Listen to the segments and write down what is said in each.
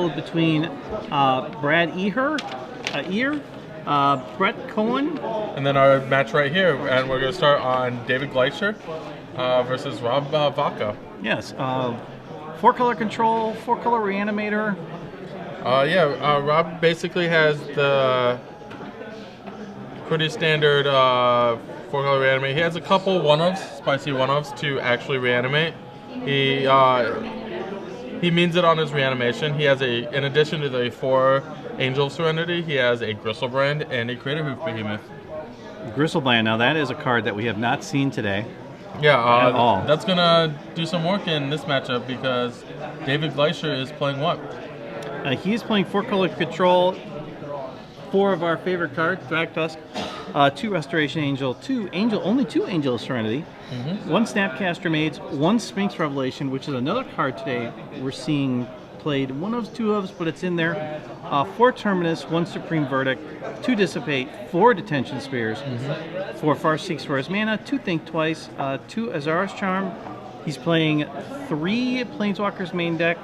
battle between Brad Brett Cohen. And then our match right here, and we're going to start on David Gleicher versus Rob Vaca. Yes, 4-color control, 4-color reanimator. Rob basically has the pretty standard 4-color reanimate. He has a couple spicy one-offs to actually reanimate. He means it on his reanimation. He has in addition to the 4 Angel of Serenity, he has a Gristlebrand and a Crater Hoof Behemoth. Gristlebrand, now that is a card that we have not seen today. Yeah, at all. That's going to do some work in this matchup because David Gleicher is playing what? He's playing 4-color control, 4 of our favorite cards, Drag Tusk, 2 Restoration Angel, only 2 Angel of Serenity, 1 Snapcaster Maids, 1 Sphinx Revelation, which is another card today we're seeing played, 1 of 2 ofs, but it's in there, 4 Terminus, 1 Supreme Verdict, 2 Dissipate, 4 Detention Spears, 4 Farseek's for his mana, 2 Think Twice, 2 Azara's Charm. He's playing 3 Planeswalkers main deck.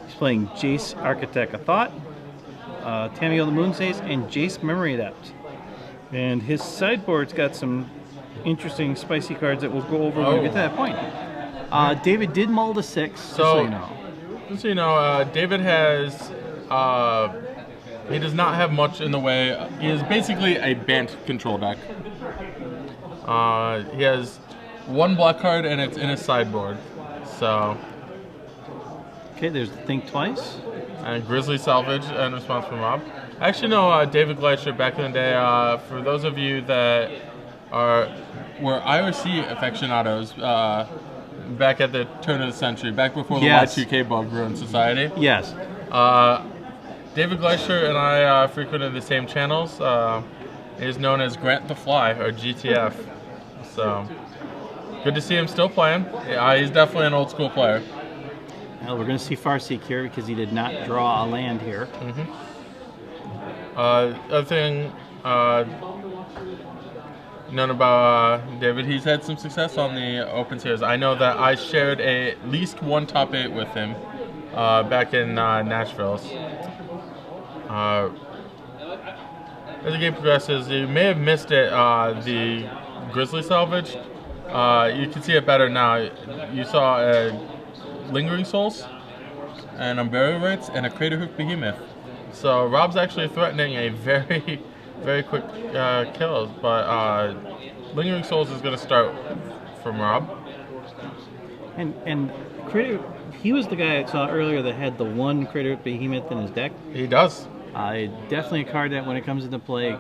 He's playing Jace, Architect of Thought, Tamiyo the Moonsace, and Jace Memory Adept. And his sideboard's got some interesting spicy cards that we'll go over when we get to that point. David did mull to 6, so you know. Just so you know, David has, he does not have much in the way. He is basically a Bant control deck. He has 1 black card and it's in his sideboard. So. Okay, there's Think Twice. And Grizzly Salvage in response from Rob. I actually know David Gleicher back in the day. For those of you that were IRC aficionados, back at the turn of the century, back before the Y2K bug ruined society. Yes. David Gleicher and I frequented the same channels. He is known as Grant the Fly, or GTF. So, good to see him still playing. He's definitely an old school player. Well, we're going to see Farseek here because he did not draw a land here. Other thing known about David, he's had some success on the Open Series. I know that I shared at least 1 top 8 with him back in Nashville. As the game progresses, you may have missed it, the Grizzly Salvage. You can see it better now. You saw Lingering Souls, and Unburial Rites, and a Crater Hoof Behemoth. So Rob's actually threatening a very, very quick kill, but Lingering Souls is going to start from Rob. And Crater, he was the guy I saw earlier that had the 1 Crater Hoof Behemoth in his deck. He does. Definitely a card that when it comes into play,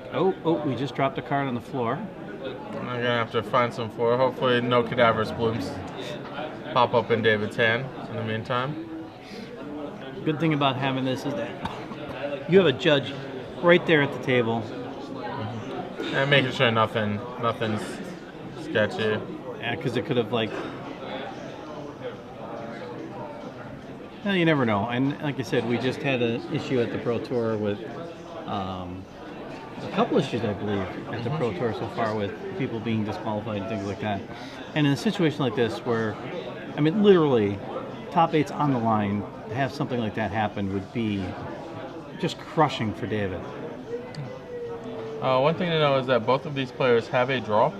we just dropped a card on the floor. I'm going to have to find some for. Hopefully no Cadaverous Blooms pop up in David's hand in the meantime. Good thing about having this is that you have a judge right there at the table. And making sure nothing's sketchy. Yeah, because it could have well, you never know. And like I said, we just had an issue at the Pro Tour with a couple issues, I believe, at the Pro Tour so far with people being disqualified and things like that. And in a situation like this where, I mean, literally, top 8's on the line, to have something like that happen would be just crushing for David. One thing to know is that both of these players have a draw,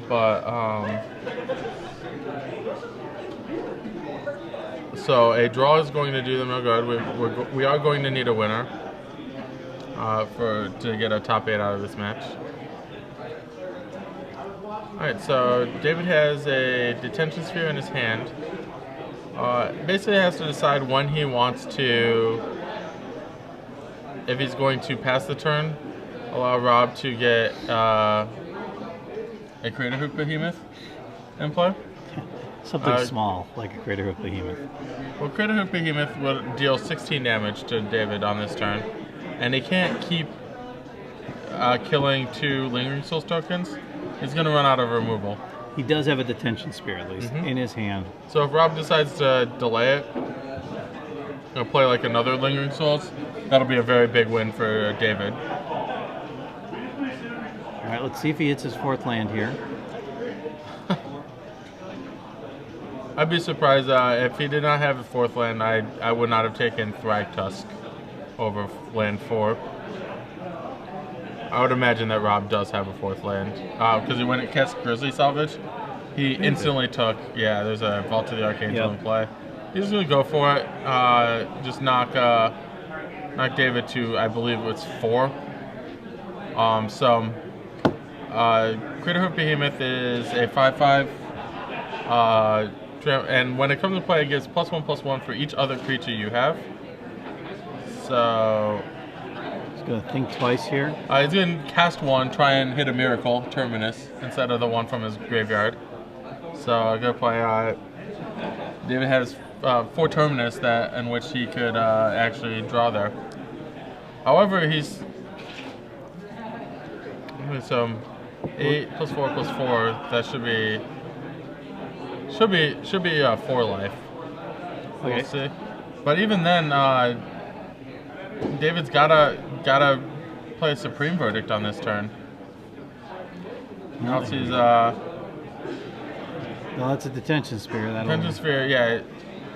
but so a draw is going to do them no good. We are going to need a winner to get a top 8 out of this match. Alright, so David has a Detention Sphere in his hand. Basically has to decide when he wants to, if he's going to pass the turn, allow Rob to get a Crater Hoof Behemoth in play. Something small, like a Crater Hoof Behemoth. Well, Crater Hoof Behemoth will deal 16 damage to David on this turn, and he can't keep killing 2 Lingering Souls tokens. He's going to run out of removal. He does have a Detention Spear, at least, in his hand. So if Rob decides to delay it, play like another Lingering Souls, that'll be a very big win for David. All right, let's see if he hits his 4th land here. I'd be surprised if he did not have a 4th land. I would not have taken Thragtusk over land 4. I would imagine that Rob does have a 4th land because when it cast Grizzly Salvage, he instantly took. Yeah, there's a Vault to the Archangel in play. He's gonna go for it. Just knock David to, I believe it's 4. Critterhoof Behemoth is a 5/5. And when it comes to play, it gives +1/+1 for each other creature you have. So he's gonna think twice here. He's gonna cast 1, try and hit a Miracle Terminus instead of the one from his graveyard. So I'm gonna play. David has 4 Terminus in which he could actually draw there. However, he's 8 + 4 + 4. That should be 4 life. Okay. We'll see. But even then, David's gotta play a Supreme Verdict on this turn. Else he's well, that's a Detention Sphere. Detention Sphere, yeah.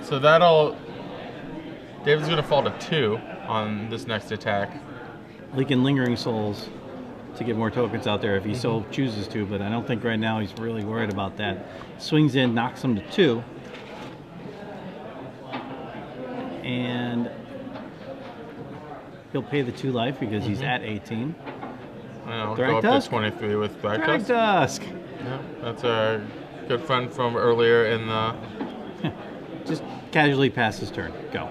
So David's gonna fall to 2 on this next attack. Leaking Lingering Souls to get more tokens out there if he so chooses to, but I don't think right now he's really worried about that. Swings in, knocks him to 2. And he'll pay the 2 life because he's at 18. I'll go up to 23 with Thragtusk. Thragtusk! Yeah, that's a good friend from earlier in the... Just casually pass his turn. Go.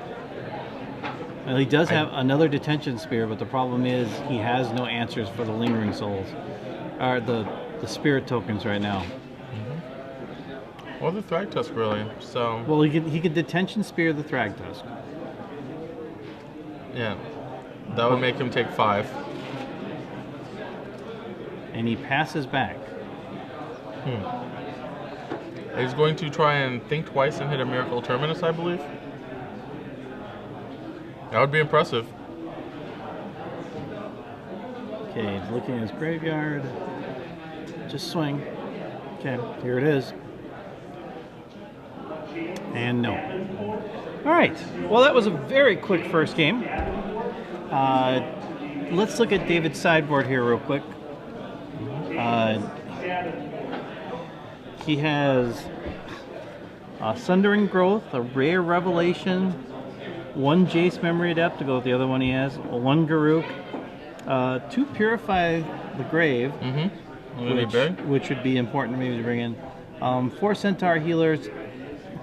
Well, he does have another Detention Spear, but the problem is he has no answers for the Lingering Souls. Or the Spirit tokens right now. Or the Thragtusk, really. So... Well, he could Detention Spear the Thragtusk. Yeah. That would make him take 5. And he passes back. He's going to try and think twice and hit a Miracle Terminus, I believe. That would be impressive. Okay, he's looking at his graveyard. Just swing. Okay, here it is. And no. All right. Well, that was a very quick first game. Let's look at David's sideboard here real quick. He has Sundering Growth, a Rare Revelation, 1 Jace Memory Adept to go with the other one he has, 1 Garruk, 2 Purify the Grave, which would be important maybe to bring in, 4 Centaur Healers,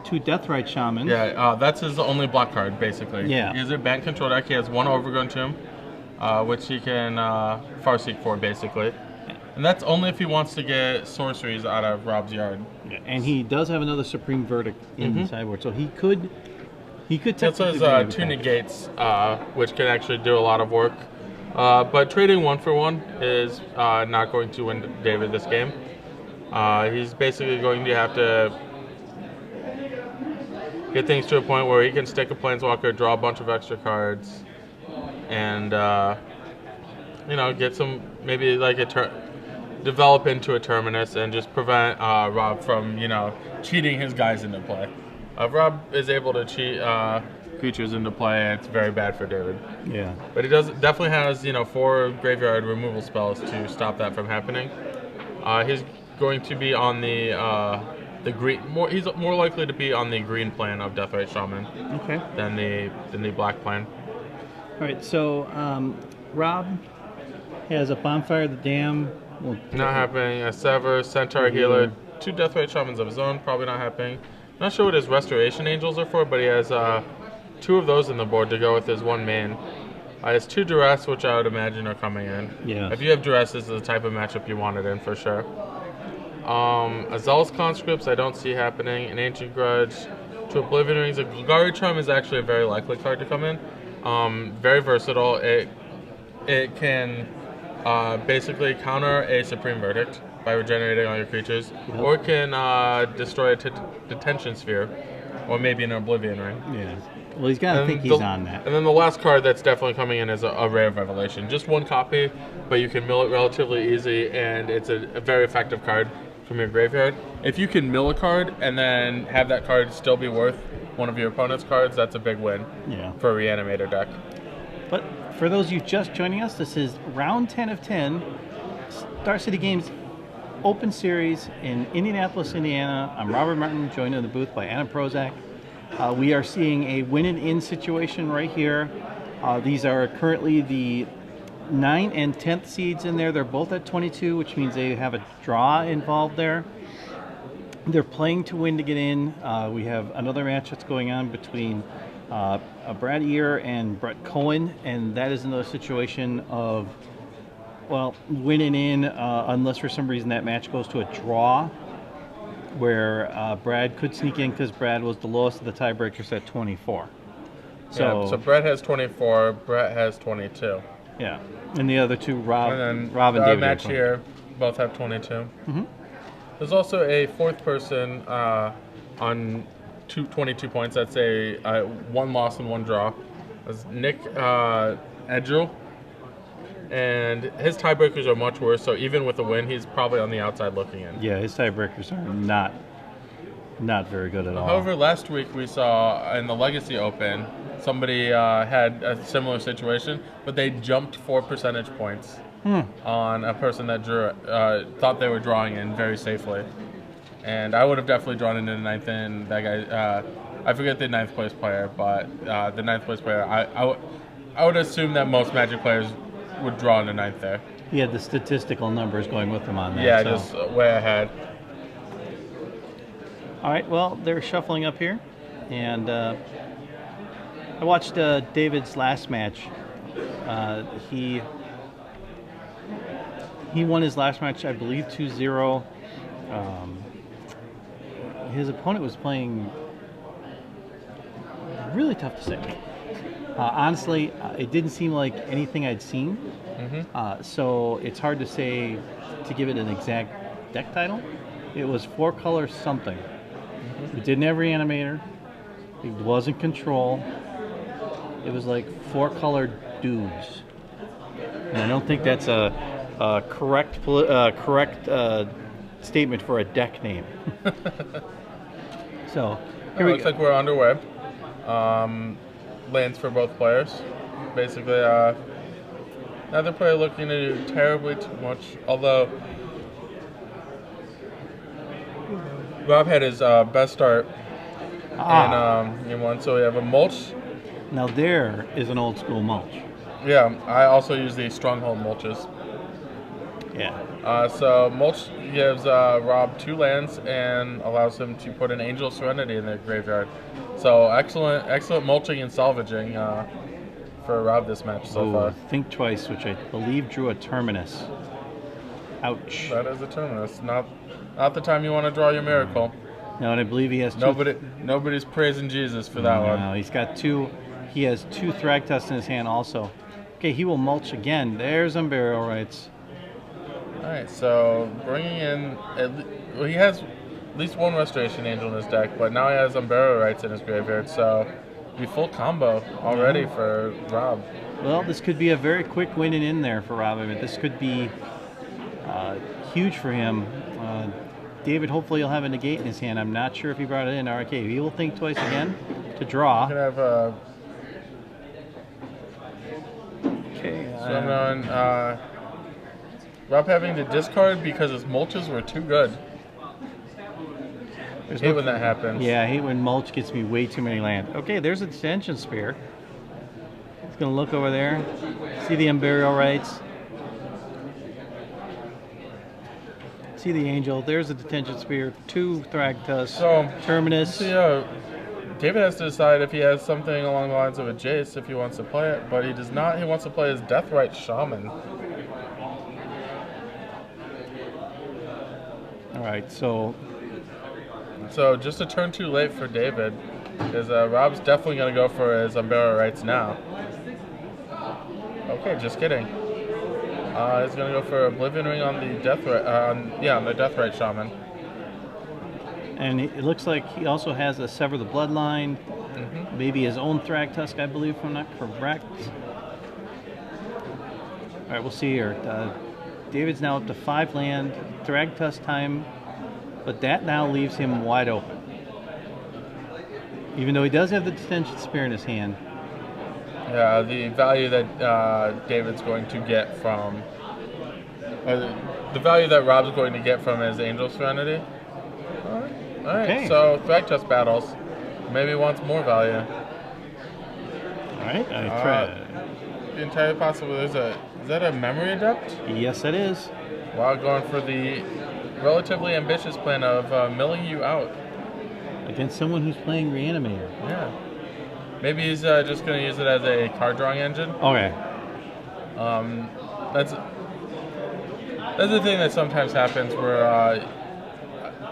2 Deathrite Shamans. Yeah, that's his only block card, basically. Yeah. He has a Bant Control deck. He has 1 Overgrown Tomb, which he can Farseek for, basically. And that's only if he wants to get sorceries out of Rob's yard. And he does have another Supreme Verdict in the sideboard, so he could That says 2 negates, which can actually do a lot of work. But trading 1 for 1 is not going to win David this game. He's basically going to have to get things to a point where he can stick a Planeswalker, draw a bunch of extra cards, and get some, maybe like develop into a Terminus and just prevent Rob from cheating his guys into play. If Rob is able to cheat creatures into play, it's very bad for David. Yeah. But he definitely has 4 graveyard removal spells to stop that from happening. He's going to be on the green. He's more likely to be on the green plan of Deathrite Shaman. Okay. Than the black plan. All right. So Rob has a Bonfire the Dam. Not happening. A Sever, Centaur Healer, 2 Deathrite Shamans of his own. Probably not happening. Not sure what his Restoration Angels are for, but he has 2 of those in the board to go with his 1 main. He has 2 Duress, which I would imagine are coming in. Yeah. If you have Duress, this is the type of matchup you want it in for sure. Azal's Conscripts, I don't see happening. An Ancient Grudge, 2 Oblivion Rings. A Golgari Charm is actually a very likely card to come in. Very versatile. It can basically counter a Supreme Verdict by regenerating all your creatures, or it can destroy a Detention Sphere, or maybe an Oblivion Ring. Yeah. Well, he's got to think he's on that. And then the last card that's definitely coming in is a Rare Revelation. Just 1 copy, but you can mill it relatively easy, and it's a very effective card from your graveyard. If you can mill a card and then have that card still be worth one of your opponent's cards, that's a big win for a Reanimator deck. But for those of you just joining us, this is round 10 of 10, Star City Games Open Series in Indianapolis, Indiana. I'm Robert Martin, joined in the booth by Anna Prozac. We are seeing a win and in situation right here. These are currently the 9th and 10th seeds in there. They're both at 22, which means they have a draw involved there. They're playing to win to get in. We have another match that's going on between Brad Ear and Brett Cohen, and that is another situation of, well, winning in unless for some reason that match goes to a draw, where Brad could sneak in because Brad was the lowest of the tiebreakers at 24. So Brett has 24, Brett has 22. Yeah, and the other two, Rob and David. Match here, both have 22. Mm-hmm. There's also a fourth person on 22 points. That's a 1 loss and 1 draw. That's Nick Edgel. And his tiebreakers are much worse, so even with a win, he's probably on the outside looking in. Yeah, his tiebreakers are not very good at all. However, last week we saw in the Legacy Open, somebody had a similar situation, but they jumped 4 percentage points on a person that thought they were drawing in very safely. And I would have definitely drawn into the 9th in. That guy, I forget the 9th place player, but the 9th place player, I would assume that most Magic players would draw in the 9th there. He had the statistical numbers going with him on that. Yeah, so. Just way ahead. All right, well, they're shuffling up here, and I watched David's last match. He won his last match, I believe, 2-0. His opponent was playing really tough to say. Honestly, it didn't seem like anything I'd seen, so it's hard to say, to give it an exact deck title. It was 4-color something. It didn't have Reanimator. It wasn't Control. It was like 4-color dudes. And I don't think that's a correct statement for a deck name. So here we looks go. like we're underway. Lands for both players. Basically, neither player looking to do terribly too much, although Rob had his best start in one, so we have a mulch. Now there is an old school mulch. Yeah, I also use the Stronghold mulches. Yeah. So mulch gives Rob 2 lands and allows him to put an Angel of Serenity in the graveyard. So excellent mulching and salvaging for Rob this match so far. Think Twice, which I believe drew a Terminus. Ouch. That is a Terminus. Not the time you want to draw your miracle. No, and I believe he has two. Nobody's praising Jesus for that one. No, he's got 2. He has 2 Thragtusk in his hand also. Okay, he will mulch again. There's Unburial Rights. All right, so bringing in, he has at least 1 Restoration Angel in his deck, but now he has Unburial Rights in his graveyard, so the full combo already for Rob. Well, this could be a very quick win and in there for Rob. I mean, this could be huge for him. David, hopefully he'll have a negate in his hand. I'm not sure if he brought it in. Okay, he will think twice again to draw. You can have okay. So I'm going, Rob having to discard because his mulches were too good. I hate when that happens. Yeah, I hate when mulch gets me way too many land. Okay, there's a Detention Spear. He's going to look over there. See the Unburial Rights. See the Angel. There's a Detention Spear. 2 Thragtusk. So, Terminus. David has to decide if he has something along the lines of a Jace if he wants to play it, but he does not. He wants to play his Deathrite Shaman. All right, so just a turn too late for David, because Rob's definitely going to go for his Unburial Rights now. Okay, just kidding. He's going to go for Oblivion Ring on the on the Deathrite Shaman. And it looks like he also has a Sever the Bloodline, maybe his own Thragtusk, I believe, if I'm not correct. All right, we'll see here. David's now up to 5 land. Thragtusk time but that now leaves him wide open. Even though he does have the detention spear in his hand. Yeah, the value that David's going to get from, the value that Rob's going to get from his Angel Serenity. All right. Okay. So Thragtusk battles. Maybe wants more value. All right, I try. The entire possible. Is that a Memory Adept? Yes, it is. Wow, going for the relatively ambitious plan of milling you out. Against someone who's playing Reanimator. Yeah. Maybe he's just going to use it as a card drawing engine. Okay. That's the thing that sometimes happens where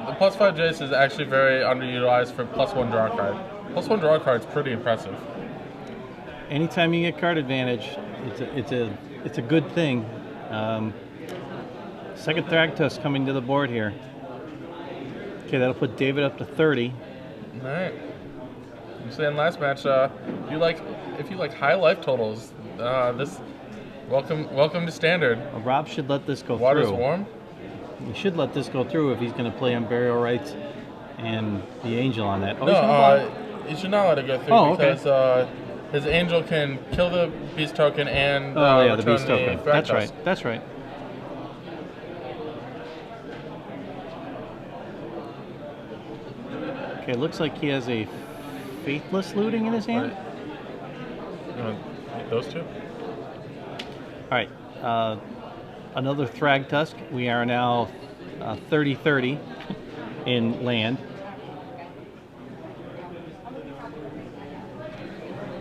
the +5 Jace is actually very underutilized for +1 draw card. +1 draw card is pretty impressive. Anytime you get card advantage, it's a good thing. Second Thragtusk coming to the board here. Okay, that'll put David up to 30. All right. I'm saying last match, if you like high life totals, this welcome to standard. Rob should let this go Water's through. warm. He should let this go through if he's going to play on Burial Rites and the Angel on that. Oh, No, you should not let it go through okay. because his Angel can kill the Beast token and the return Beast token. That's right. That's right. Okay, looks like he has a Faithless Looting in his hand. Those two? All right. Another Thragtusk. We are now 30-30 in land.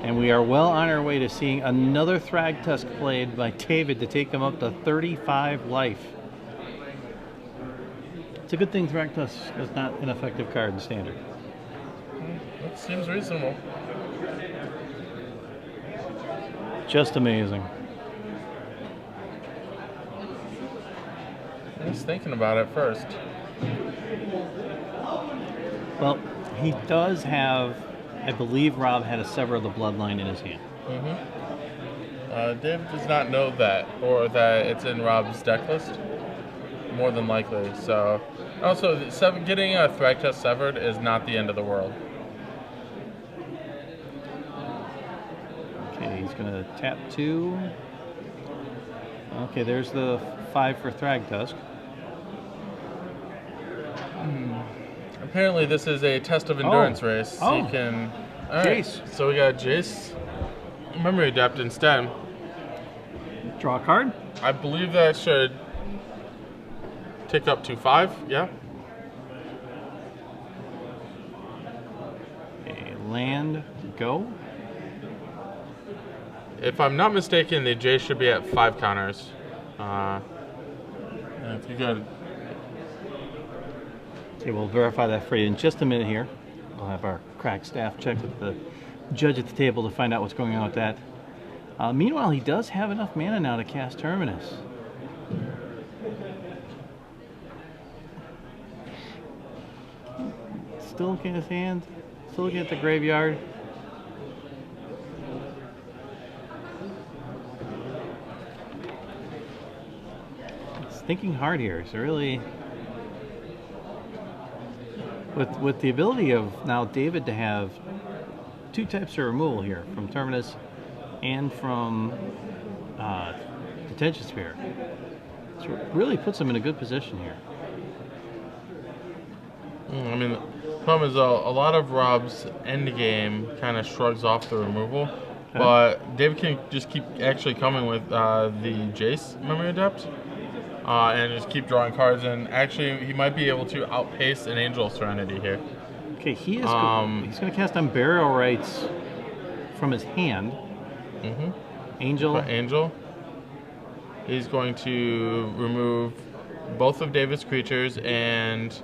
And we are well on our way to seeing another Thragtusk played by David to take him up to 35 life. It's a good thing Thragtusk is not an effective card in Standard. That seems reasonable. Just amazing. I was thinking about it first. Well, he does have, I believe Rob had a Sever of the Bloodline in his hand. Dave does not know that, or that it's in Rob's deck list. More than likely. So, also, getting a Thragtusk severed is not the end of the world. Okay, he's going to tap 2. Okay, there's the 5 for Thragtusk. Apparently, this is a test of endurance race. Oh. He can. All right. Jace. So we got Jace, Memory Adept instead. Draw a card. I believe that should tick up to 5. Yeah. Okay, land, go. If I'm not mistaken, the Jace should be at 5 counters. If you got. Okay, we'll verify that for you in just a minute here. We'll have our crack staff check with the judge at the table to find out what's going on with that. Meanwhile, he does have enough mana now to cast Terminus. Still looking at his hand. Still looking at the graveyard. It's thinking hard here. So really, with the ability of now David to have 2 types of removal here from Terminus and from Detention Sphere, so it really puts him in a good position here. I mean, the problem is a lot of Rob's endgame kind of shrugs off the removal, but David can just keep actually coming with the Jace Memory Adept and just keep drawing cards, and actually he might be able to outpace an Angel Serenity here. Okay, he is he's going to cast on Burial Rites from his hand. Angel. Angel. He's going to remove both of David's creatures and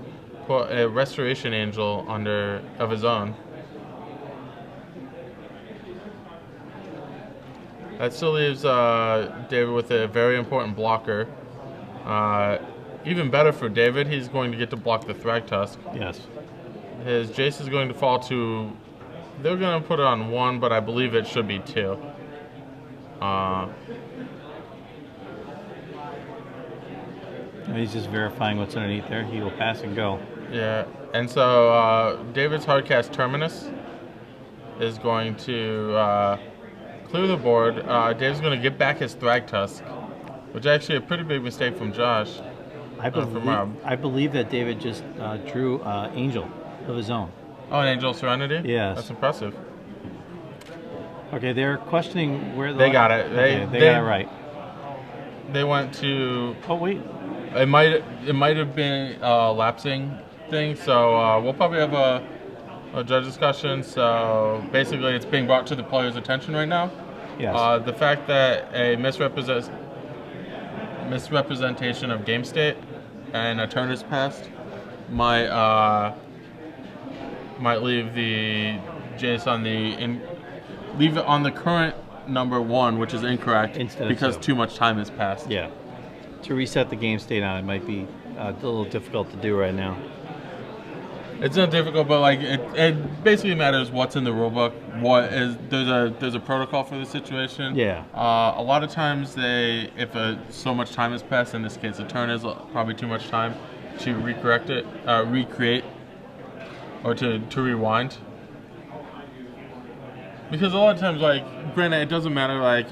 put a Restoration Angel under of his own. That still leaves David with a very important blocker. Even better for David, he's going to get to block the Thragtusk. Yes. His Jace is going to fall to... They're going to put it on 1, but I believe it should be 2. He's just verifying what's underneath there. He will pass and go. Yeah, and so David's hardcast Terminus is going to clear the board. Dave's going to get back his Thragtusk, which is actually a pretty big mistake from Josh. From Rob. I believe that David just drew Angel of his own. Oh, an Angel Serenity? Yes. That's impressive. Okay, they're questioning where they got it. They got it right. They went to. Oh wait. It might have been a lapsing thing. So we'll probably have a judge discussion. So basically, it's being brought to the player's attention right now. Yes. The fact that a misrepresentation of game state and a turn is passed might leave the Jace on leave it on the current number 1, which is incorrect because too much time has passed. Yeah. To reset the game state on it might be a little difficult to do right now. It's not difficult, but like it basically matters what's in the rulebook. There's a protocol for the situation. Yeah. A lot of times if so much time has passed, in this case a turn is probably too much time to recreate, or to rewind. Because a lot of times, like, granted, it doesn't matter, like,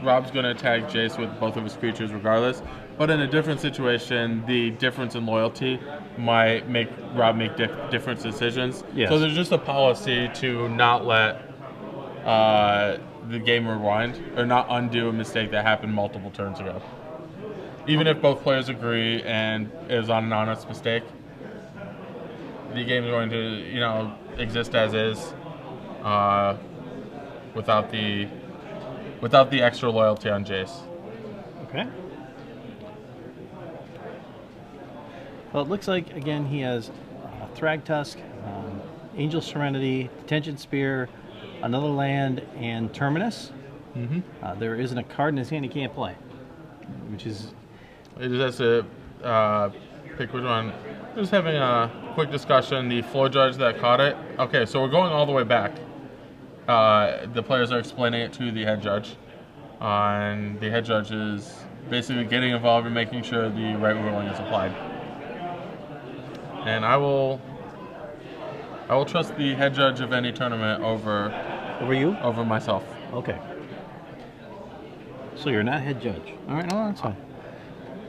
Rob's going to attack Jace with both of his creatures regardless, but in a different situation, the difference in loyalty might make Rob make different decisions. Yes. So there's just a policy to not let the game rewind, or not undo a mistake that happened multiple turns ago. Even if both players agree and it was on an honest mistake, the game is going to, exist as is. Without the extra loyalty on Jace. Okay. Well, it looks like again he has Thragtusk, Angel Serenity, Detention Spear, another land, and Terminus. Mm-hmm. There isn't a card in his hand he can't play, which is. It just has to pick which one. Just having a quick discussion. The floor judge that caught it. Okay, so we're going all the way back. The players are explaining it to the head judge, and the head judge is basically getting involved and making sure the right ruling is applied. And I will trust the head judge of any tournament over you? Over myself. Okay. So you're not head judge. All right, no, that's fine.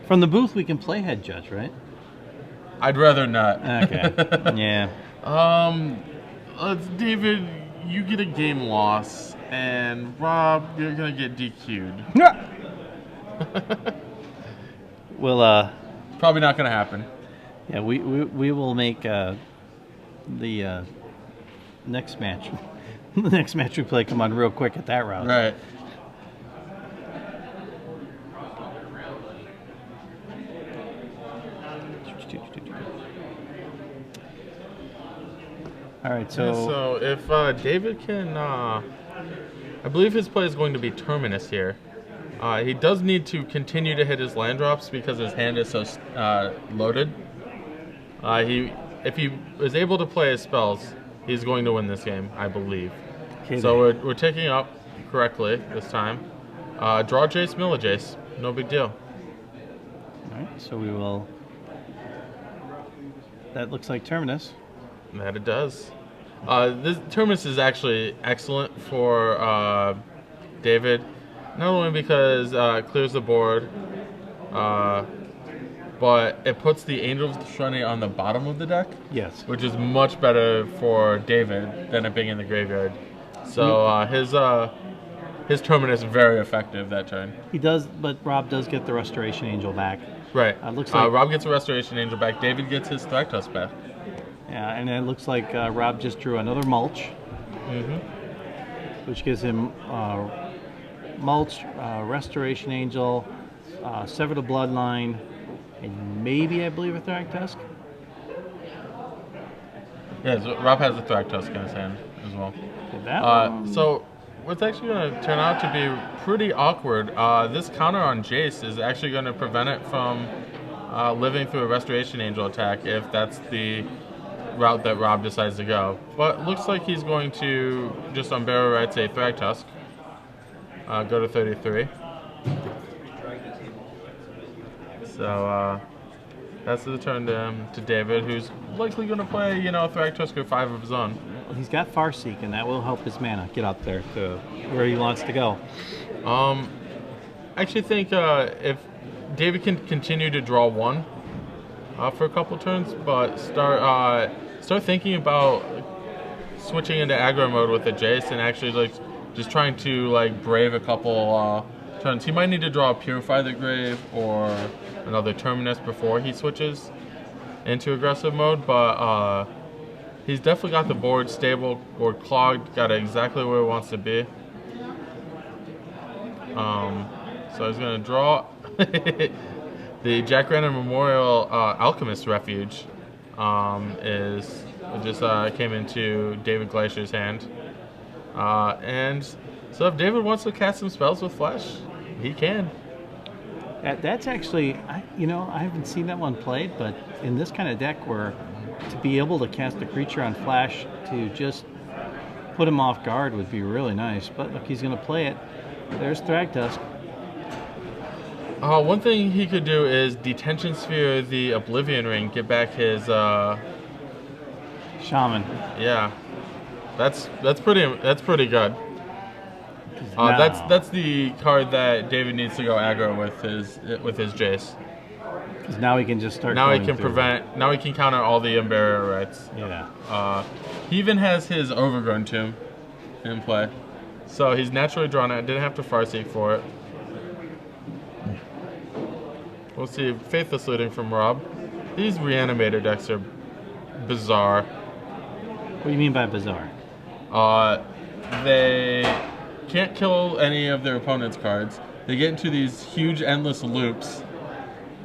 From the booth, we can play head judge, right? I'd rather not. Okay. Yeah. David, you get a game loss, and Rob, you're gonna get DQ'd. Well, probably not gonna happen. Yeah, we will make the next match. The next match we play come on real quick at that round. Right. All right, so... Yeah, so if David can... I believe his play is going to be Terminus here. He does need to continue to hit his land drops because his hand is so loaded. If he is able to play his spells, he's going to win this game, I believe. Okay, so we're taking up correctly this time. Draw Jace, mill a Jace. No big deal. All right, so we will... That looks like Terminus. That it does. This Terminus is actually excellent for David, not only because it clears the board, but it puts the Angel Serenity on the bottom of the deck. Yes. Which is much better for David than it being in the graveyard. So his Terminus is very effective that turn. He does, but Rob does get the Restoration Angel back. Right. Looks like Rob gets a Restoration Angel back. David gets his Thragtusk back. Yeah, and it looks like Rob just drew another mulch, which gives him mulch, Restoration Angel, Sever the Bloodline, and maybe, I believe, a Thragtusk. Yeah, so Rob has a Thragtusk in his hand as well. So what's actually going to turn out to be pretty awkward, this counter on Jace is actually going to prevent it from living through a Restoration Angel attack if that's the route that Rob decides to go. But looks like he's going to just on barrel rights a Thragtusk. Go to 33. So That's the turn to David, who's likely going to play, you know, Thragtusker 5 of his own. He's got Farseek, and that will help his mana get up there to where he wants to go. I actually think if David can continue to draw 1 for a couple turns, but start thinking about switching into aggro mode with a Jace and actually like just trying to like brave a couple turns. He might need to draw a Purify the Grave or another Terminus before he switches into aggressive mode, but he's definitely got the board stable, board clogged, got it exactly where he wants to be. So he's going to draw the Jack Random Memorial Alchemist Refuge came into David Gleicher's hand. And so if David wants to cast some spells with Flash, he can. That's actually, I haven't seen that one played, but in this kind of deck where to be able to cast a creature on Flash to just put him off guard would be really nice. But look, he's going to play it. There's Thragtusk. One thing he could do is Detention Sphere the Oblivion Ring, get back his Shaman. Yeah, that's pretty good. That's the card that David needs to go aggro with his Jace. Because now he can just start. Now he can prevent. Now he can counter all the Unburial Rites. Yeah. He even has his Overgrown Tomb in play, so he's naturally drawn it. Didn't have to Farseek for it. We'll see. Faithless Looting from Rob. These Reanimator decks are bizarre. What do you mean by bizarre? They can't kill any of their opponent's cards. They get into these huge endless loops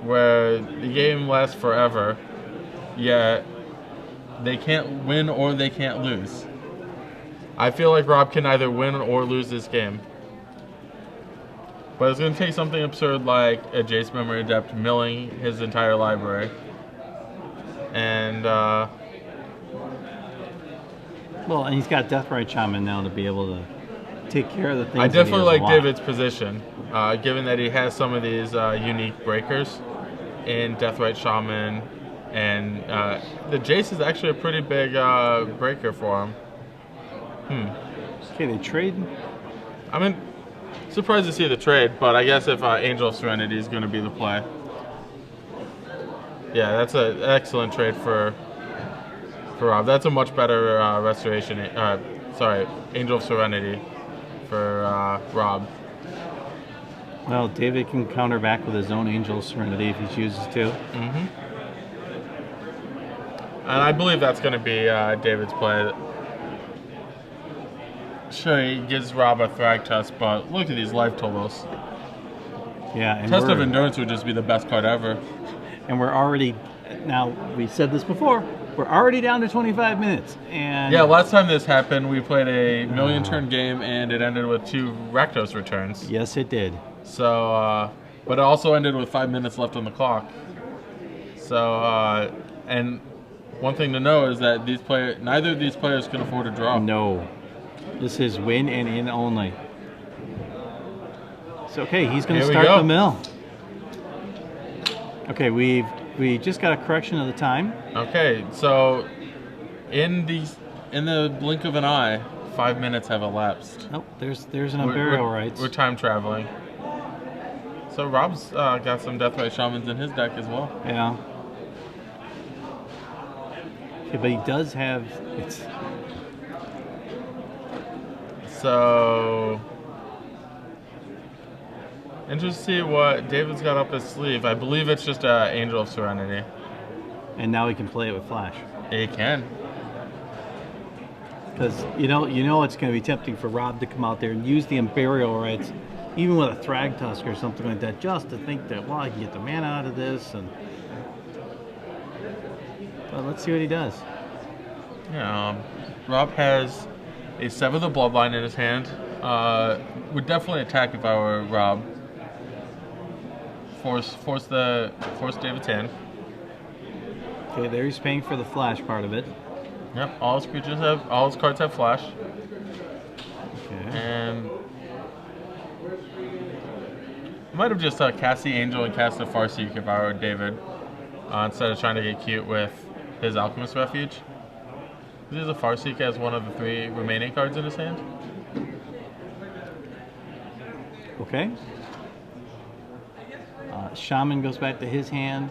where the game lasts forever, yet they can't win or they can't lose. I feel like Rob can either win or lose this game. But it's going to take something absurd like a Jace Memory Adept milling his entire library. And, well, and he's got Deathrite Shaman now to be able to take care of the things. I definitely like want. David's position, given that he has some of these unique breakers in Deathrite Shaman, and the Jace is actually a pretty big breaker for him. Okay, they trade. I mean, surprised to see the trade, but I guess if Angel of Serenity is going to be the play. Yeah, that's an excellent trade for Rob. That's a much better restoration. Angel of Serenity for Rob. Well, David can counter back with his own Angel of Serenity if he chooses to. Mm-hmm. And I believe that's going to be David's play. Sure, he gives Rob a Thragtusk, but look at these life totals. Yeah, and Test of Endurance would just be the best card ever. And we're already, now we said this before, we're already down to 25 minutes. And yeah, last time this happened, we played a million-turn game, and it ended with 2 Rakdos returns. Yes, it did. So, but it also ended with 5 minutes left on the clock. So, and one thing to know is that neither of these players can afford a draw. No. This is win and in only. So, okay, he's going to start the mill. Okay, we just got a correction of the time. Okay, so in the blink of an eye, 5 minutes have elapsed. Nope, there's an Unburial Rites. We're time traveling. So Rob's got some Deathrite Shamans in his deck as well. Yeah. Okay, but he does have So interested to see what David's got up his sleeve. I believe it's just Angel of Serenity. And now he can play it with Flash. He can. Because you know it's going to be tempting for Rob to come out there and use the Unburial Rites, even with a Thragtusk or something like that, just to think that, well, I can get the mana out of this. But let's see what he does. Yeah, Rob has a Sever the Bloodline in his hand. Would definitely attack if I were Rob. Force David's hand. Okay, there he's paying for the Flash part of it. Yep, all his cards have Flash. Okay. And I might have just cast the Angel and cast the Farseek if I were David. instead of trying to get cute with his Alchemist Refuge. He has a Farseek as one of the 3 remaining cards in his hand. Okay. Shaman goes back to his hand.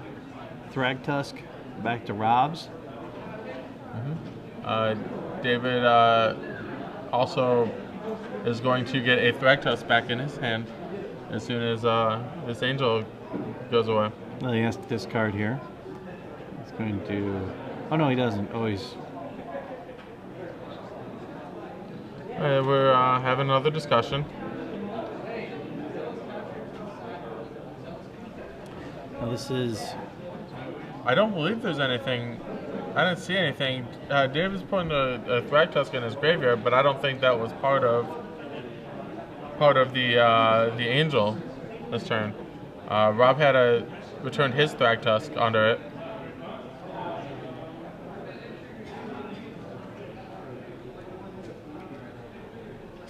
Thragtusk back to Rob's. David also is going to get a Thragtusk back in his hand as soon as this Angel goes away. Well, he has to discard here. He's going to... Oh, no, he doesn't. Oh, he's... We're having another discussion. Now this is... I don't believe there's anything. I didn't see anything. David's putting a Thragtusk in his graveyard, but I don't think that was part of the Angel this turn. Rob had returned his Thragtusk under it.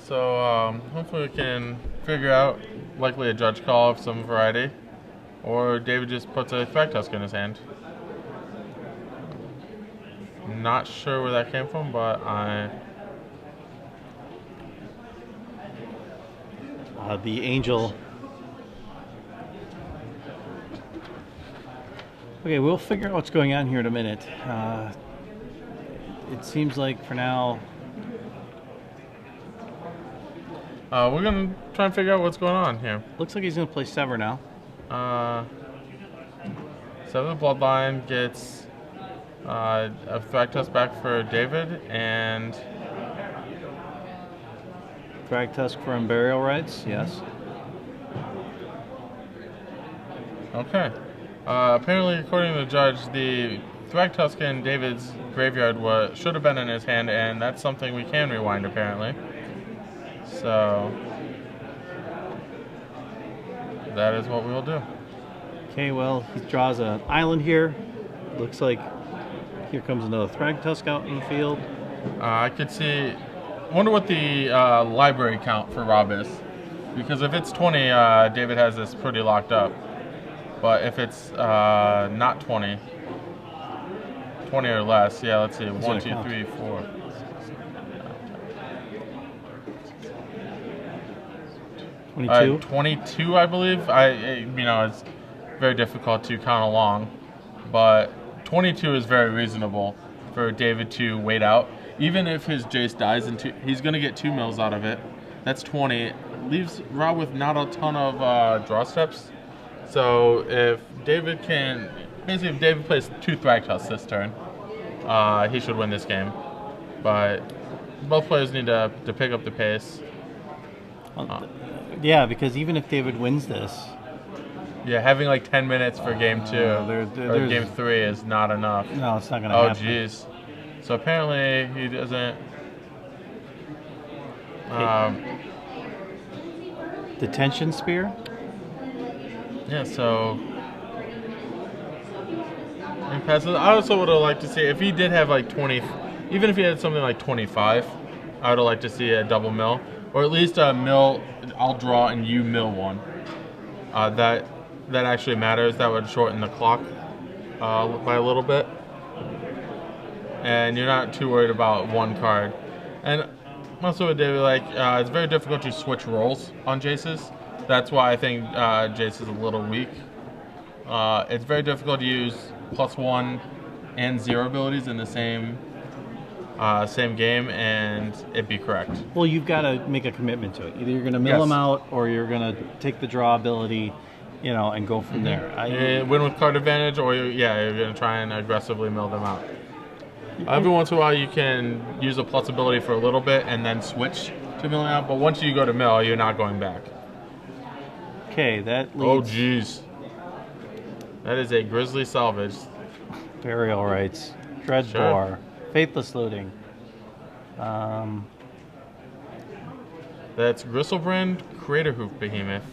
So hopefully we can figure out likely a judge call of some variety, or David just puts a Thragtusk in his hand. Not sure where that came from, but the Angel. Okay, we'll figure out what's going on here in a minute. It seems like for now... we're going to try and figure out what's going on here. Looks like he's going to play Sever now. Seven Bloodline gets a Thragtusk back for David, and... Thragtusk for Burial Rights, yes. Okay. Apparently, according to the judge, the Thragtusk in David's graveyard should have been in his hand, and that's something we can rewind, apparently. So, that is what we will do. Okay, well, he draws an island here. Looks like here comes another Thragtusk out in the field. I could see... I wonder what the library count for Rob is. Because if it's 20, David has this pretty locked up. But if it's not 20 or less, yeah, let's see. 1, 2, 3, 4. 22? 22, I believe. It's very difficult to count along. But 22 is very reasonable for David to wait out. Even if his Jace dies, he's going to get 2 mills out of it. That's 20. Leaves Rob with not a ton of draw steps. So if David plays 2 Thragtusk this turn, he should win this game. But both players need to pick up the pace. Yeah, because even if David wins this... Yeah, having like 10 minutes for game 2 or game 3 is not enough. No, it's not going to happen. Oh, jeez. So apparently he doesn't... Detention Spear? Yeah, so... I also would have liked to see, if he did have like 20... Even if he had something like 25, I would have liked to see a double mill. Or at least a mill, I'll draw and you mill one. That actually matters. That would shorten the clock by a little bit. And you're not too worried about one card. And also with David, it's very difficult to switch roles on Jace's. That's why I think Jace is a little weak. It's very difficult to use +1 and 0 abilities in the same game and it be correct. Well, you've got to make a commitment to it. Either you're going to mill them out or you're going to take the draw ability, and go from there. Win with card advantage, or you're going to try and aggressively mill them out. Every once in a while, you can use a plus ability for a little bit and then switch to milling out, but once you go to mill, you're not going back. Okay, that leads... Oh, jeez. That is a Grizzly Salvage. Burial Rights. Dreadbore. Faithless Looting. That's Gristlebrand, Craterhoof Behemoth.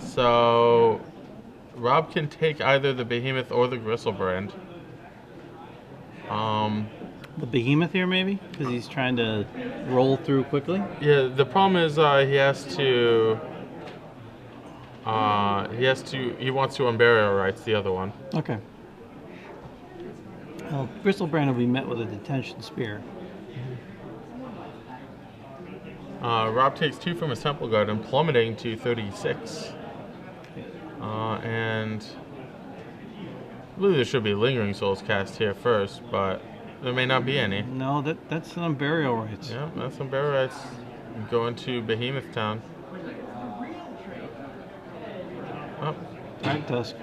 So, Rob can take either the Behemoth or the Gristlebrand. The Behemoth here, maybe? Because he's trying to roll through quickly? Yeah, the problem is he has to... He wants to Unburial Rights the other one. Okay. Well, Bristlebrand will be met with a Detention Spear. Rob takes 2 from his Temple Garden, plummeting to 36. And I believe there should be Lingering Souls cast here first, but there may not be any. No, that's an Unburial Rights. Yeah, that's Unburial Rights. Going to Behemoth Town. Oh. Drag Tusk.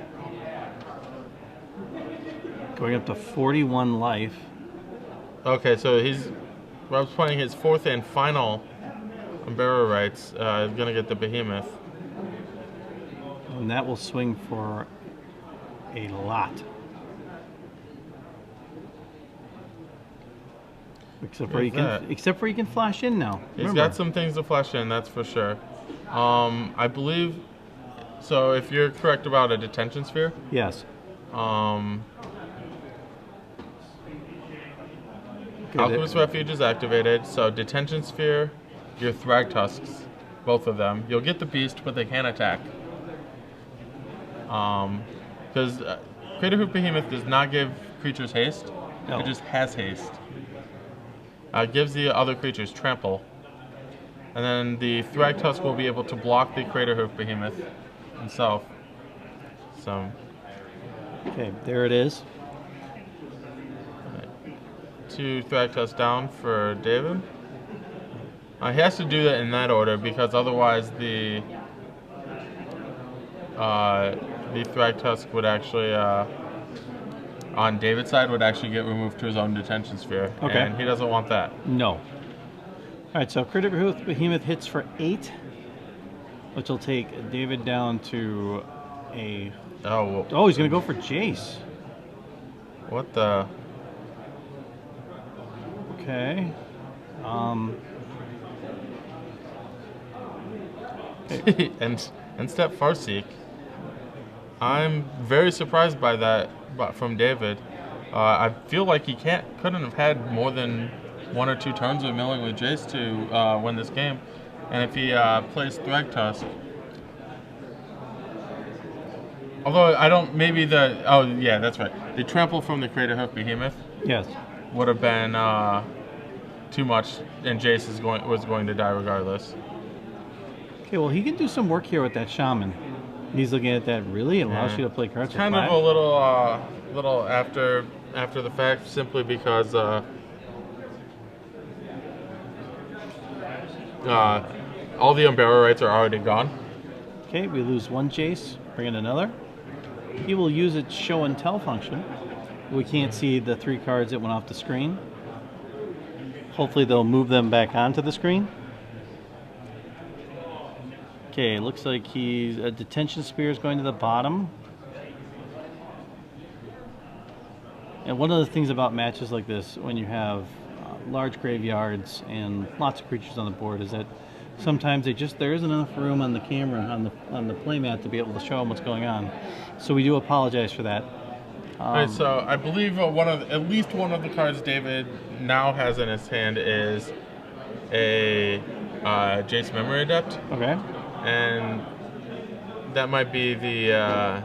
Going up to 41 life. Okay, so Rob's playing his 4th and final Unburial Rights. He's gonna get the Behemoth. And that will swing for a lot. Except for he can flash in now. He's got some things to flash in, that's for sure. I believe. So if you're correct about a Detention Sphere. Yes. Alchemist Refuge is activated, so Detention Sphere, your Thrag Tusks, both of them. You'll get the Beast, but they can't attack. Because Crater Hoof Behemoth does not give creatures haste, no. It just has haste. It gives the other creatures trample. And then the Thrag Tusk will be able to block the Crater Hoof Behemoth himself. So. Okay, there it is. 2 Thrag Tusk down for David. He has to do that in that order because otherwise the Thrag Tusk would actually, on David's side, would actually get removed to his own Detention Sphere. Okay. And he doesn't want that. No. All right, so Crater Hoof Behemoth hits for 8, which will take David down to a... Oh, he's going to go for Jace. What the... Okay. Okay. and step Farseek. I'm very surprised by that from David. I feel like he couldn't have had more than 1 or 2 turns of milling with Jace to win this game. And if he plays Thrag Tusk, although I don't, maybe yeah, that's right. The trample from the Crater Hoof Behemoth. Yes. Would have been too much, and Jace was going to die regardless. Okay, well, he can do some work here with that Shaman. He's looking at that. Really, it allows you to play cards. Kind of a little after the fact, simply because all the Unburial Rights are already gone. Okay, we lose 1 Jace, bring in another. He will use its show and tell function. We can't see the 3 cards that went off the screen. Hopefully they'll move them back onto the screen. Okay, looks like a Detention Spear is going to the bottom. And one of the things about matches like this, when you have large graveyards and lots of creatures on the board, is that sometimes there isn't enough room on the camera, on the playmat, to be able to show them what's going on. So we do apologize for that. Right, so I believe at least one of the cards David now has in his hand is a Jace Memory Adept. Okay. And that might be the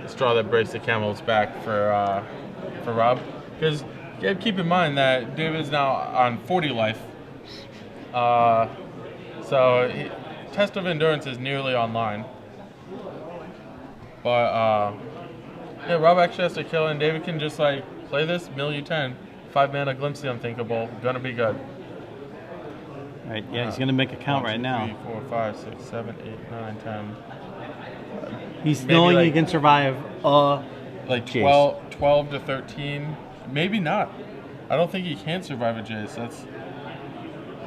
straw that breaks the camel's back for Rob. Because keep in mind that David's now on 40 life. So Test of Endurance is nearly online. But yeah, Rob actually has to kill, and David can just like play this, mill you 10, 5 mana, Glimpse the Unthinkable, gonna be good. Right, yeah, he's gonna make a count 1, 2, right now. 3, 4, 5, 6, 7, 8, 9, 10. He's knowing he can survive like Jace. 12 to 13, maybe not. I don't think he can survive a Jace.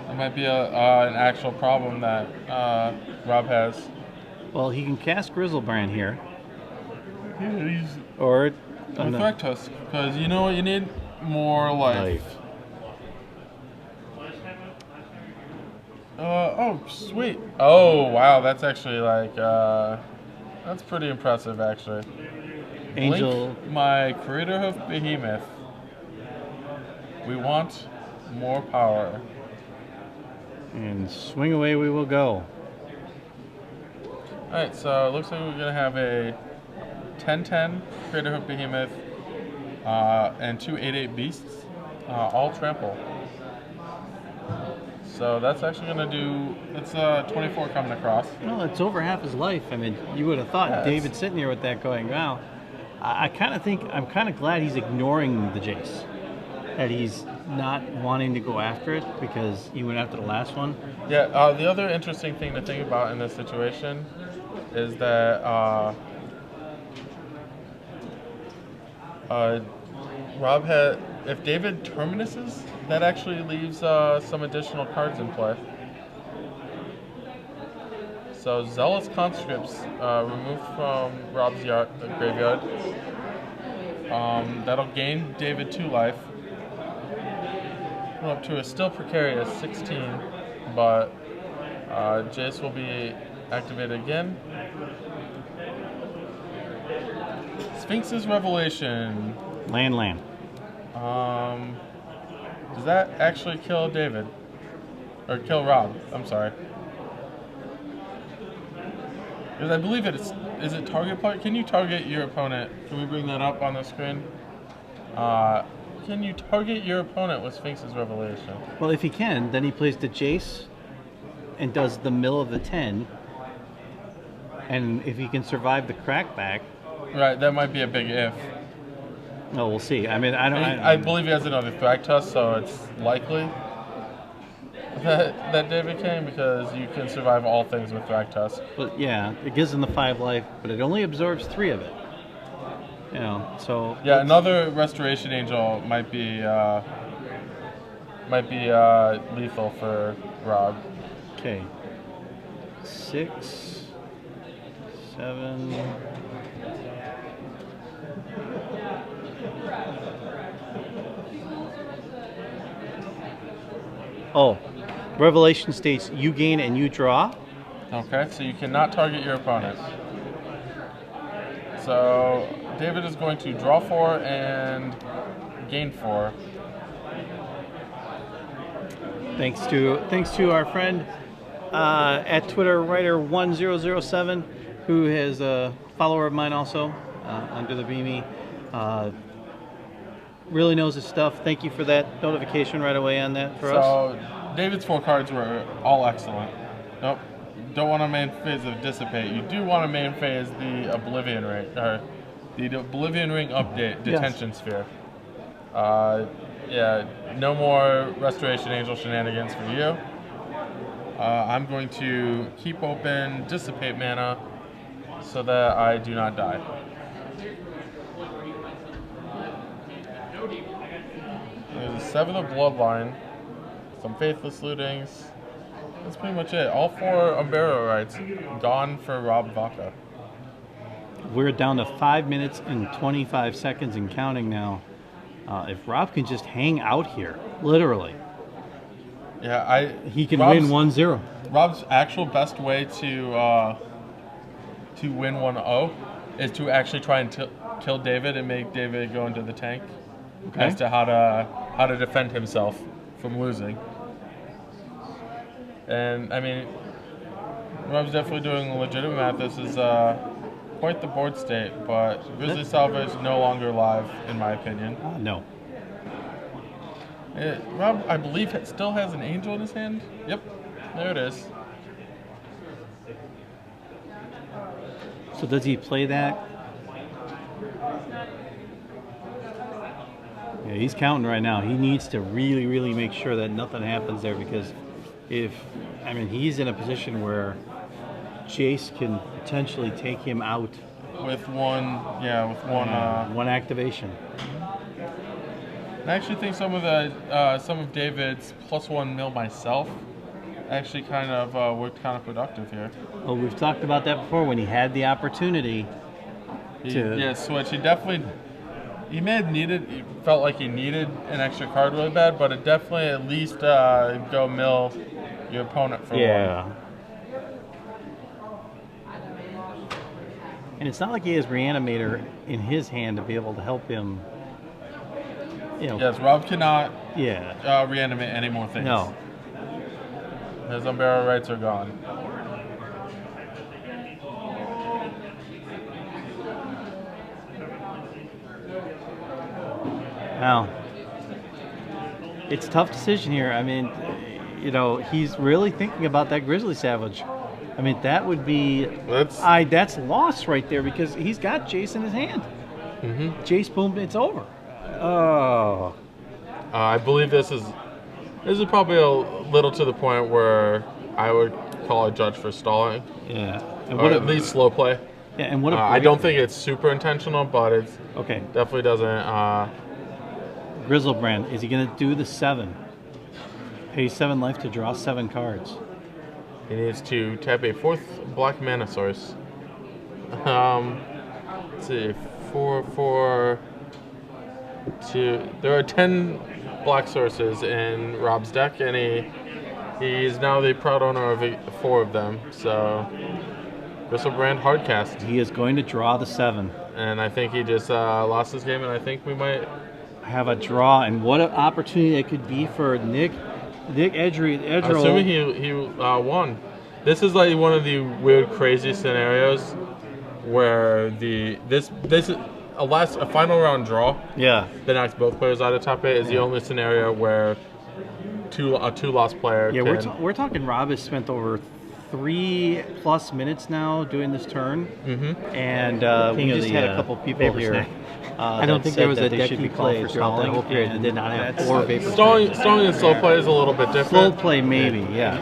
That might be an actual problem that Rob has. Well, he can cast Grizzlebrand here. Yeah, or Thrag Tusk, because you know what you need? More life. Oh, sweet. Oh, wow, that's actually like, that's pretty impressive, actually. Angel. Blink my Crater Hoof Behemoth. We want more power. And swing away we will go. Alright, so it looks like we're going to have a 10-10 Crater Hook Behemoth and two 8/8 Beasts, all trample. So that's actually going to do, it's 24 coming across. Well, it's over half his life. I mean, you would have thought David sitting here with that going, wow. I kind of think, I'm kind of glad he's ignoring the Jace. That he's not wanting to go after it because he went after the last one. Yeah, the other interesting thing to think about in this situation is that Rob had, if David terminuses, that actually leaves some additional cards in play. So Zealous Conscripts removed from Rob's graveyard. That'll gain David 2 life. Up to a still precarious 16, but Jace will be activated again. Sphinx's Revelation. Land. Does that actually kill David? Or kill Rob? I'm sorry. Because I believe is it target player? Can you target your opponent? Can we bring that up on the screen? Can you target your opponent with Sphinx's Revelation? Well, if he can, then he plays the Jace and does the mill of the 10. And if he can survive the crackback... Right, that might be a big if. Oh, we'll see. I mean, I believe he has another Thragtusk, so it's likely that David can, because you can survive all things with Thragtusk. But yeah, it gives him the 5 life, but it only absorbs 3 of it. You know, so yeah, another Restoration Angel might be lethal for Rob. Okay. 6, 7. Oh, Revelation states you gain and you draw. Okay, so you cannot target your opponent. So David is going to draw 4 and gain 4. Thanks to our friend at Twitter writer1007, who is a follower of mine also, under the Beamy. Really knows his stuff. Thank you for that notification right away on that for us. So David's 4 cards were all excellent. Nope. Don't want a main phase of Dissipate. You do want a main phase the Oblivion Ring, or the Oblivion Ring update, Detention Sphere. Yeah, no more Restoration Angel shenanigans for you. I'm going to keep open Dissipate mana so that I do not die. There's a 7 of Bloodline, some Faithless Lootings. That's pretty much it. All 4 Umbrero rights gone for Rob Vaca. We're down to 5 minutes and 25 seconds and counting now. If Rob can just hang out here, literally. Yeah, he can win 1-0. Rob's actual best way to win 1-0 is to actually try and kill David and make David go into the tank. Okay. As to how to defend himself from losing. And I mean, Rob's definitely doing legitimate math. This is quite the board state, but Grizzly Salvage no longer live, in my opinion. No. Rob, I believe, still has an Angel in his hand. Yep, there it is. So does he play that? Yeah, he's counting right now. He needs to really, really make sure that nothing happens there, because he's in a position where Jace can potentially take him out with one activation. I actually think some of David's +1 mill myself actually kind of worked productive here. Well, we've talked about that before when he had the opportunity to switch. He felt like he needed an extra card really bad, but it definitely at least go mill your opponent for one. And it's not like he has Reanimator in his hand to be able to help him. Yes, Rob cannot reanimate any more things. No. His Umbrella rights are gone. Now, it's a tough decision here. I mean, you know, he's really thinking about that Grizzly Savage. I mean, that would be that's loss right there because he's got Jace in his hand. Jace, boom, it's over. Oh, I believe this is probably a little to the point where I would call a judge for stalling. Yeah, and Or at least slow play. Yeah, and what I don't think it's super intentional, but it's okay. Definitely doesn't. Grizzlebrand, is he going to do the 7? Pay 7 life to draw 7 cards. He needs to tap a 4th black mana source. Let's see, 4, 2. There are 10 black sources in Rob's deck, and he's now the proud owner of 4 of them. So, Grizzlebrand hardcast. He is going to draw the 7. And I think he just lost this game, and I think we might have a draw. And what an opportunity it could be for Nick Edgerly. Assuming he won. This is like one of the weird, crazy scenarios where this is a final round draw. Yeah. That knocks both players out of top 8 is the only scenario where a 2-loss player. Yeah, we're talking. Rob has spent over 3+ minutes now doing this turn, and we just had a couple people here. I don't think there was a deck he played throughout that whole period that did not have 4 vapor. Stalling and slow play is a little bit different. Slow play, maybe, yeah.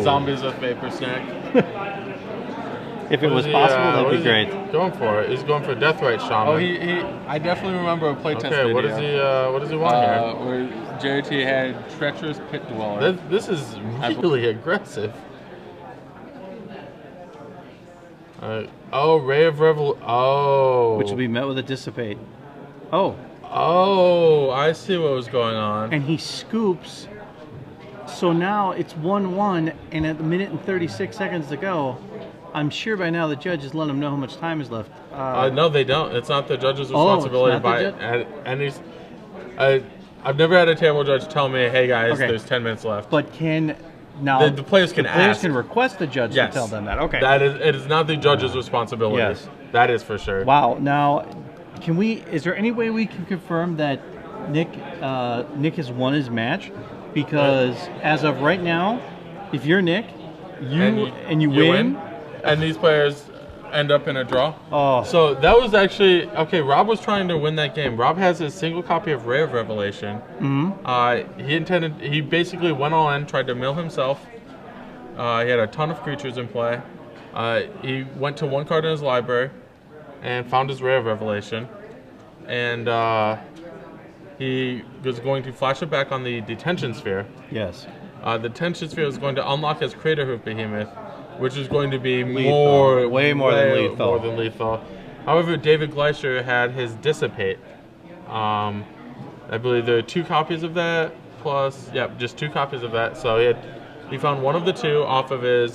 Zombies with vapor snack. If it was possible, that'd be great. Going for it. He's going for Deathrite Shaman. Oh, I definitely remember a playtest video. Okay, what does he want here? Where JT had Treacherous Pit Dweller. This is really aggressive. Ray of Revel. Oh. Which will be met with a Dissipate. Oh. Oh, I see what was going on. And he scoops. So now it's 1-1, and at the minute and 36 seconds to go, I'm sure by now the judge has let him know how much time is left. No, they don't. It's not the judge's responsibility. I've never had a table judge tell me, "Hey guys, there's 10 minutes left." But now the players can request the judge to tell them that. Okay. It is not the judge's responsibility. Yes. That is for sure. Wow. Now, is there any way we can confirm that Nick has won his match? Because as of right now, if you're Nick, you win, and these players end up in a draw. Oh. So that was actually okay. Rob was trying to win that game. Rob has a single copy of Ray of Revelation. He basically went all in, tried to mill himself. He had a ton of creatures in play. He went to 1 card in his library and found his Ray of Revelation, and he was going to flash it back on the Detention Sphere. Yes. The Detention Sphere is going to unlock his Crater Hoof Behemoth, which is going to be way more than lethal. However, David Gleicher had his Dissipate. I believe there are 2 copies of that, plus, just 2 copies of that. So he found one of the 2 off of his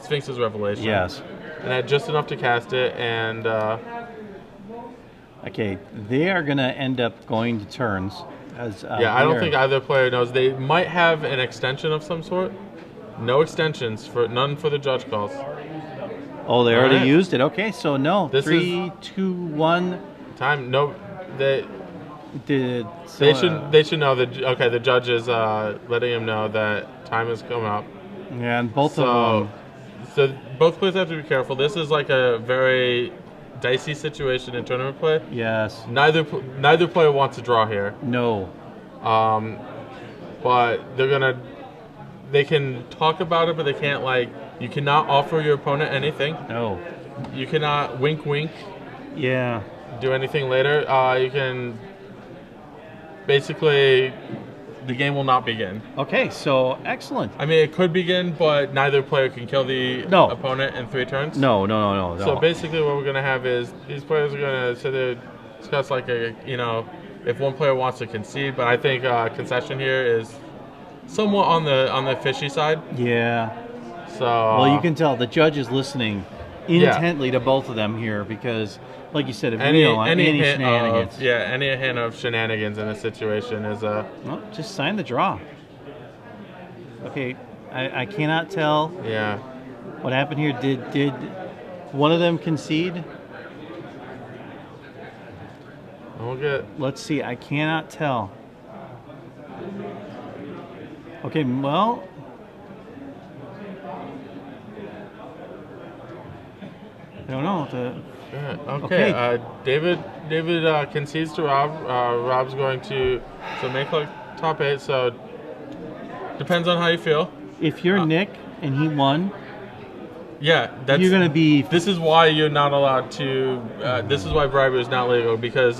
Sphinx's Revelation. Yes. And had just enough to cast it, and... okay, they are going to end up going to turns. I don't think either player knows. They might have an extension of some sort. No extensions, none for the judge calls. Oh, they already used it? Okay, so no. This 3, 2, 1. Time, no. They should know that, okay, the judge is letting him know that time has come up. Yeah, and both of them. So both players have to be careful. This is like a very dicey situation in tournament play. Yes. Neither player wants to draw here. No. But they can talk about it, but they can't, you cannot offer your opponent anything. No. You cannot wink wink. Yeah. Do anything later. You can basically, the game will not begin. Okay, so excellent. I mean, it could begin, but neither player can kill the opponent in 3 turns. No. So basically what we're going to have is these players are going to sit there, discuss if one player wants to concede, but I think concession here is somewhat on the fishy side. Yeah. So well, you can tell the judge is listening intently to both of them here because, like you said, if any shenanigans. Any hint of shenanigans in a situation is a. Well, just sign the draw. Okay, I cannot tell. Yeah. What happened here? Did one of them concede? We'll get. Let's see. I cannot tell. Okay, well. I don't know. Okay. David concedes to Rob. Rob's going to make like top 8. So depends on how you feel. If you're Nick and he won, yeah, you're gonna be. This is why you're not allowed to. This is why bribery is not legal, because